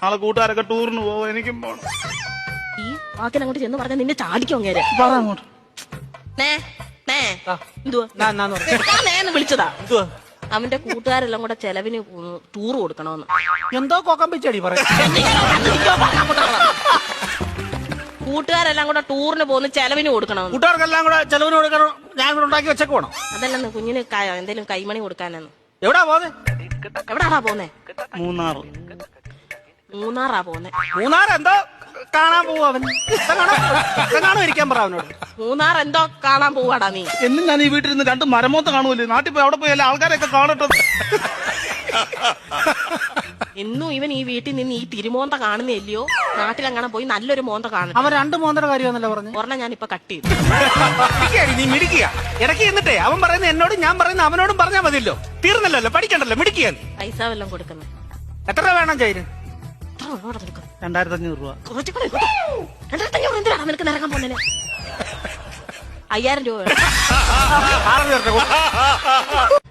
നാളെ കൂട്ടുകാരൊക്കെ ടൂറിന് പോവും, എനിക്കും പോണം. ഈ വാക്കിൽ അങ്ങോട്ട് ചെന്ന് പറഞ്ഞാൽ നിന്നെ ചാടിക്കും അങ്ങേര്. പറ അങ്ങോട്ട്. നേന്ന് വിളിച്ചതാ. അവന്റെ കൂട്ടുകാരെല്ലാം കൂടെ ചെലവിന് ടൂർ കൊടുക്കണമെന്ന്. എന്തോ കൊക്കം പിച്ചടി പറയാം. കൂട്ടുകാരെല്ലാം കൂടെ ടൂറിന് പോകുന്ന ചെലവിന് കൊടുക്കണമെന്ന്. കൂട്ടുകാർക്കെല്ലാം കൂടെ ചെലവിന് കൊടുക്കണം. ഞാൻ കൂടെ ഉണ്ടാക്കി വെച്ചേക്ക് പോണം. അതല്ലെന്ന് കുഞ്ഞിന് എന്തേലും കൈമണി കൊടുക്കാനെന്ന്. എവിടാ പോന്നെ? എവിടാടാ പോന്നെ? മൂന്നാറാ പോന്നെ. മൂന്നാർ എന്തോ കാണാൻ പോവും അവൻ. ഇരിക്കാൻ പറ അവനോട്. മൂന്നാർ എന്തോ കാണാൻ പോവാടാ നീ. എന്നും ഞാൻ ഈ വീട്ടിൽ 2 മരമോത്ത കാണുമല്ലേ, നാട്ടിൽ പോയി അവിടെ പോയി എല്ലാ ആൾക്കാരെയൊക്കെ കാണട്ടെ. എന്നും ഇവൻ ഈ വീട്ടിൽ നിന്ന് ഈ തിരുമോന്ത കാണുന്നില്ലയോ, നാട്ടിലെങ്ങനെ പോയി നല്ലൊരു മോന്ത കാണും. അവൻ 2 മോന്തയുടെ കാര്യമാണല്ലോ പറഞ്ഞു. ഒരെണ്ണം ഞാനിപ്പോ കട്ട് ചെയ്തു. നീ മിടിക്കുക ഇടയ്ക്ക് എന്നിട്ടേ അവൻ പറയുന്ന എന്നോടും ഞാൻ പറയുന്ന അവനോടും പറഞ്ഞാൽ മതിയല്ലോ. തീർന്നല്ലോ, പഠിക്കണ്ടല്ലോ, മിടിക്കുക. പൈസ വല്ലതും കൊടുക്കുന്നു. എത്ര രൂപ വേണം ചൈന്? 2500 രൂപ. 2500 എന്തിനാണ് നിനക്ക് നിറങ്ങാൻ പോകുന്നതിന്? 5000 രൂപ.